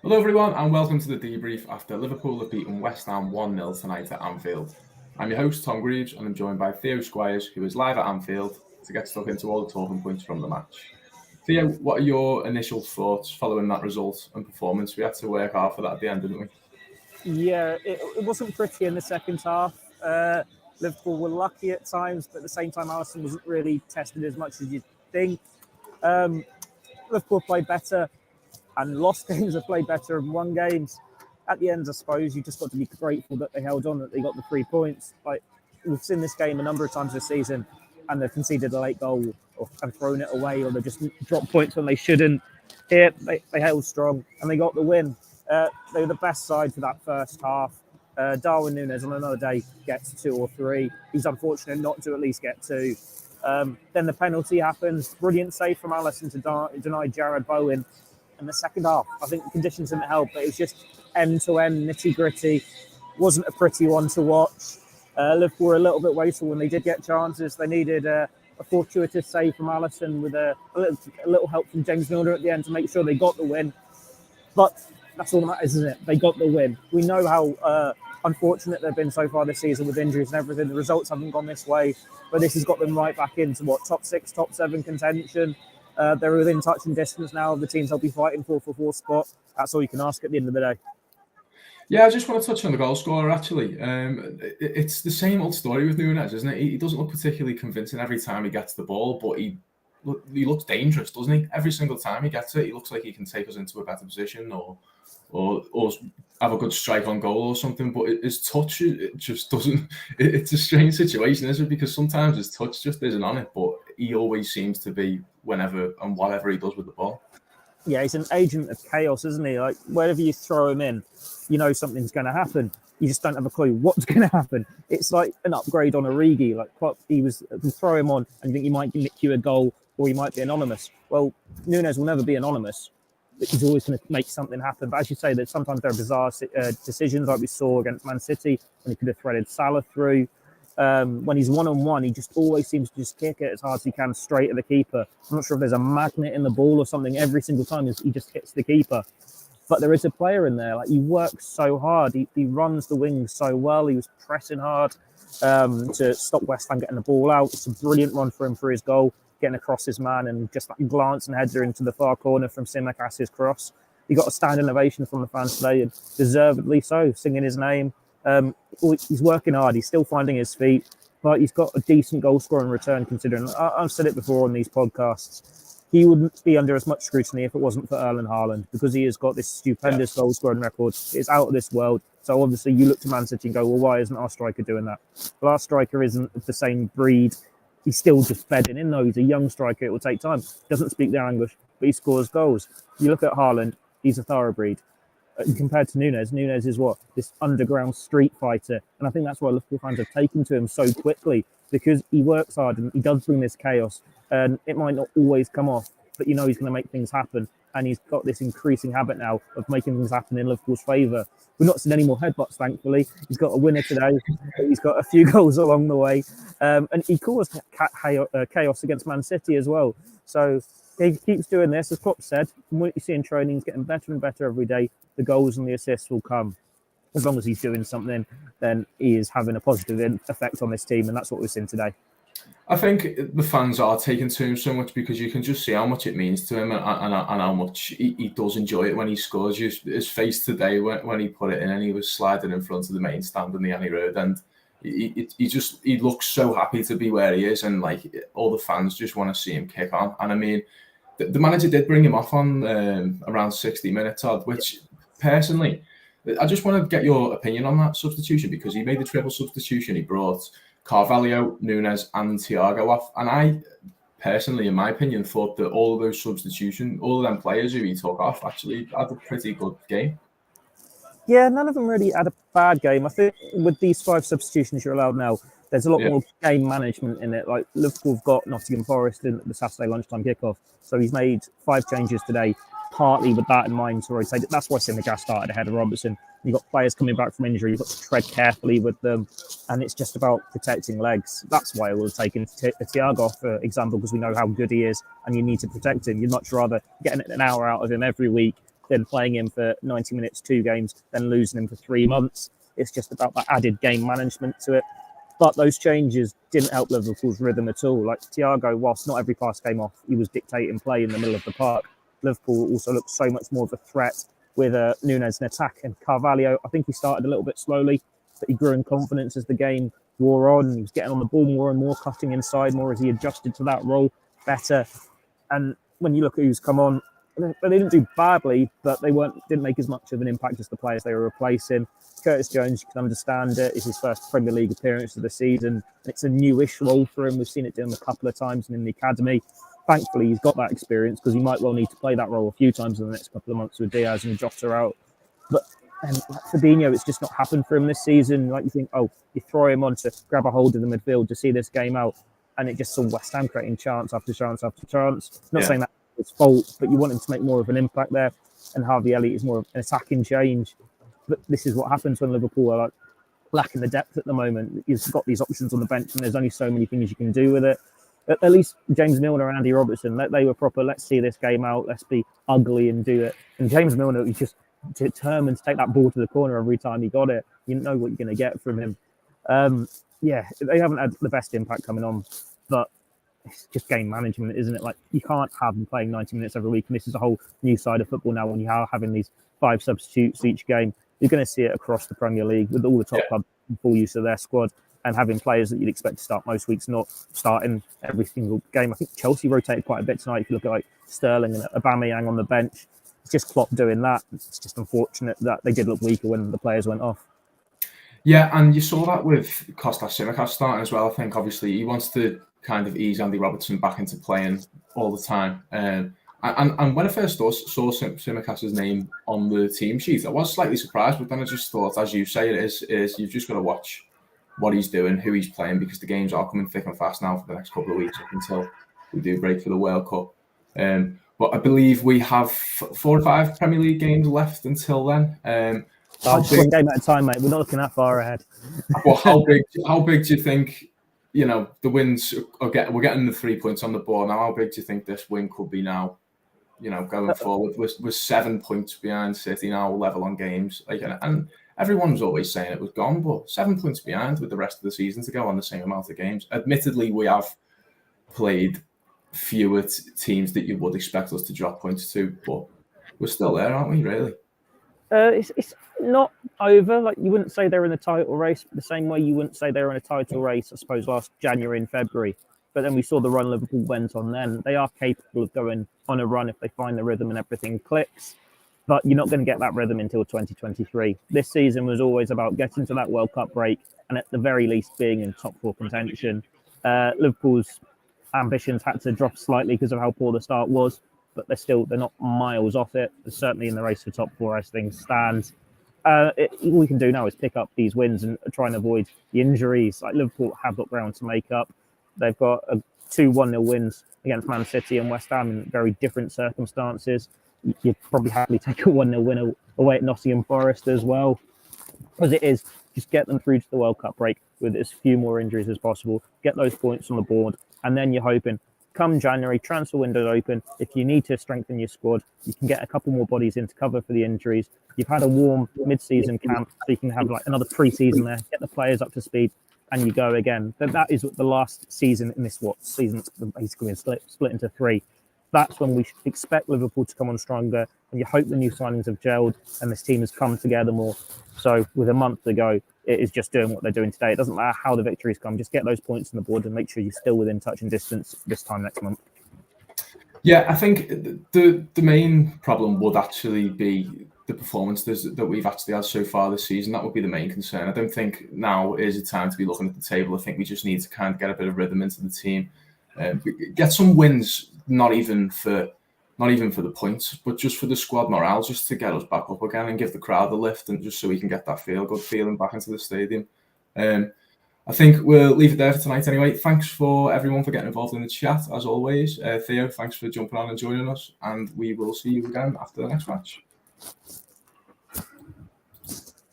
Hello everyone and welcome to the debrief after Liverpool have beaten West Ham 1-0 tonight at Anfield. I'm your host Tom Greaves and I'm joined by Theo Squires, who is live at Anfield to get stuck into all the talking points from the match. Theo, what are your initial thoughts following that result and performance? We had to work hard for that at the end, didn't we? Yeah, it wasn't pretty in the second half. Liverpool were lucky at times, but at the same time, Alisson wasn't really tested as much as you'd think. Liverpool played better and lost games, have played better and won games. At the end, I suppose, you just got to be grateful that they held on, that they got the 3 points. Like, we've seen this game a number of times this season, and they've conceded a late goal and thrown it away, or they just dropped points when they shouldn't. Here, they held strong, and they got the win. They were the best side for that first half. Darwin Nunez on another day gets 2 or 3. He's unfortunate not to at least get 2. Then the penalty happens. Brilliant save from Alisson to deny Jared Bowen. In the second half, I think the conditions didn't help, but it was just end-to-end, nitty-gritty. Wasn't a pretty one to watch. Liverpool were a little bit wasteful when they did get chances. They needed a fortuitous save from Alisson with a little help from James Milner at the end to make sure they got the win. But that's all that matters, isn't it? They got the win. We know how unfortunate they've been so far this season with injuries and everything. The results haven't gone this way, but this has got them right back into top 6, top 7 contention. They're within touch and distance now of the teams they'll be fighting for 4th spot. That's all you can ask at the end of the day. Yeah, I just want to touch on the goal scorer, actually. It's the same old story with Nunez, isn't it? He doesn't look particularly convincing every time he gets the ball, but he looks dangerous, doesn't he? Every single time he gets it, he looks like he can take us into a better position or have a good strike on goal or something. But his touch, it just doesn't. It's a strange situation, isn't it? Because sometimes his touch just isn't on it, but he always seems to be whenever and whatever he does with the ball. Yeah, he's an agent of chaos, isn't he? Like, wherever you throw him in, you know something's going to happen. You just don't have a clue what's going to happen. It's like an upgrade on Origi. Like, you throw him on and you think he might nick you a goal or he might be anonymous. Well, Nunez will never be anonymous. He's always going to make something happen. But as you say, that sometimes there are bizarre decisions, like we saw against Man City when he could have threaded Salah through. When he's one-on-one, he just always seems to just kick it as hard as he can straight at the keeper. I'm not sure if there's a magnet in the ball or something. Every single time he just hits the keeper. But there is a player in there. Like, he works so hard. He runs the wings so well. He was pressing hard to stop West Ham getting the ball out. It's a brilliant run for him for his goal, getting across his man and just that glance and header into the far corner from Tsimikas' cross. He got a standing ovation from the fans today, and deservedly so, singing his name. He's working hard. He's still finding his feet, but he's got a decent goal scoring return considering. I've said it before on these podcasts. He wouldn't be under as much scrutiny if it wasn't for Erling Haaland, because he has got this stupendous goal scoring record. It's out of this world. So obviously you look to Man City and go, well, why isn't our striker doing that? Well, our striker isn't of the same breed. He's still just bedding in, though. He's a young striker. It will take time. Doesn't speak their English, but he scores goals. You look at Haaland, he's a thoroughbreed. Compared to Nunez is what? This underground street fighter. And I think that's why Liverpool fans have taken to him so quickly, because he works hard and he does bring this chaos. And it might not always come off, but you know he's going to make things happen. And he's got this increasing habit now of making things happen in Liverpool's favour. We've not seen any more headbutts, thankfully. He's got a winner today. He's got a few goals along the way. And he caused chaos against Man City as well. So he keeps doing this. As Klopp said, from what you see in training, he's getting better and better every day. The goals and the assists will come. As long as he's doing something, then he is having a positive effect on this team. And that's what we've seen today. I think the fans are taking to him so much because you can just see how much it means to him and how much he does enjoy it when he scores. His face today when he put it in and he was sliding in front of the main stand on the Annie Road, and he looks so happy to be where he is, and like all the fans just want to see him kick on. And I mean, the manager did bring him off on around 60 minutes odd, which personally, I just want to get your opinion on that substitution, because he made the triple substitution. He brought Carvalho, Nunez and Thiago off. And I personally, in my opinion, thought that all of those substitutions, all of them players who he took off actually had a pretty good game. Yeah, none of them really had a bad game. I think with these 5 substitutions you're allowed now, there's a lot more game management in it. Like, Liverpool have got Nottingham Forest in the Saturday lunchtime kickoff. So he's made 5 changes today, partly with that in mind to rotate it. That's why Tsimikas started ahead of Robertson. You've got players coming back from injury. You've got to tread carefully with them. And it's just about protecting legs. That's why I would have taken Thiago, for example, because we know how good he is and you need to protect him. You'd much rather get an hour out of him every week then playing him for 90 minutes, 2 games, then losing him for 3 months. It's just about that added game management to it. But those changes didn't help Liverpool's rhythm at all. Like Thiago, whilst not every pass came off, he was dictating play in the middle of the park. Liverpool also looked so much more of a threat with Nunez in attack, and Carvalho, I think he started a little bit slowly, but he grew in confidence as the game wore on. He was getting on the ball more and more, cutting inside more as he adjusted to that role better. And when you look at who's come on, they didn't do badly, but they didn't make as much of an impact as the players they were replacing. Curtis Jones, you can understand it. It's his first Premier League appearance of the season. It's a newish role for him. We've seen it do him a couple of times in the academy. Thankfully, he's got that experience because he might well need to play that role a few times in the next couple of months with Diaz and Jota out. But Fabinho, it's just not happened for him this season. Like you think, you throw him on to grab a hold of the midfield to see this game out, and it just saw West Ham creating chance after chance after chance. Not saying that it's fault, but you want him to make more of an impact there. And Harvey Elliott is more of an attacking change. But this is what happens when Liverpool are lacking the depth at the moment. You've got these options on the bench, and there's only so many things you can do with it. At least James Milner and Andy Robertson, they were proper. Let's see this game out. Let's be ugly and do it. And James Milner, he's just determined to take that ball to the corner every time he got it. You know what you're going to get from him. They haven't had the best impact coming on, but it's just game management, isn't it? Like, you can't have them playing 90 minutes every week. And this is a whole new side of football now when you are having these 5 substitutes each game. You're going to see it across the Premier League with all the top clubs in full use of their squad and having players that you'd expect to start most weeks not starting every single game. I think Chelsea rotated quite a bit tonight. If you look at Sterling and Aubameyang on the bench, it's just Klopp doing that. It's just unfortunate that they did look weaker when the players went off. Yeah, and you saw that with Kostas Tsimikas starting as well. I think obviously he wants to kind of ease Andy Robertson back into playing all the time. And when I first saw Tsimikas' name on the team sheet, I was slightly surprised, but then I just thought, as you say, it is you've just got to watch what he's doing, who he's playing, because the games are coming thick and fast now for the next couple of weeks up until we do break for the World Cup. But I believe we have 4 or 5 Premier League games left until then. Just one game at a time, mate. We're not looking that far ahead. Well, how big do you think, the wins we're getting the 3 points on the board now? How big do you think this win could be now? Going forward, we're 7 points behind City now, level on games. And everyone was always saying it was gone, but 7 points behind with the rest of the season to go on the same amount of games. Admittedly, we have played fewer teams that you would expect us to drop points to, but we're still there, aren't we? Really? It's not over. Like, you wouldn't say they're in the title race the same way you wouldn't say they were in a title race, I suppose, last January and February. But then we saw the run Liverpool went on then. They are capable of going on a run if they find the rhythm and everything clicks. But you're not going to get that rhythm until 2023. This season was always about getting to that World Cup break and at the very least being in top 4 contention. Liverpool's ambitions had to drop slightly because of how poor the start was, but they're not miles off it. They're certainly in the race for top 4 as things stand. All we can do now is pick up these wins and try and avoid the injuries. Like, Liverpool have got ground to make up. They've got 2 1-0 wins against Man City and West Ham in very different circumstances. You'd probably happily take a 1-0 win away at Nottingham Forest as well. As it is, just get them through to the World Cup break with as few more injuries as possible. Get those points on the board, and then you're hoping, come January, transfer window open. If you need to strengthen your squad, you can get a couple more bodies in to cover for the injuries. You've had a warm mid-season camp, so you can have another pre-season there, get the players up to speed, and you go again. That is the last season in this season basically been split into 3. That's when we expect Liverpool to come on stronger, and you hope the new signings have gelled and this team has come together more. So with a month to go, it is just doing what they're doing today. It doesn't matter how the victories come, just get those points on the board and make sure you're still within touch and distance this time next month. Yeah, I think the main problem would actually be the performances that we've actually had so far this season. That would be the main concern. I don't think now is a time to be looking at the table. I think we just need to kind of get a bit of rhythm into the team, get some wins, not even for the points, but just for the squad morale, just to get us back up again and give the crowd a lift, and just so we can get that good feeling back into the stadium. I think we'll leave it there for tonight anyway. Thanks for everyone for getting involved in the chat, as always. Theo, thanks for jumping on and joining us, and we will see you again after the next match.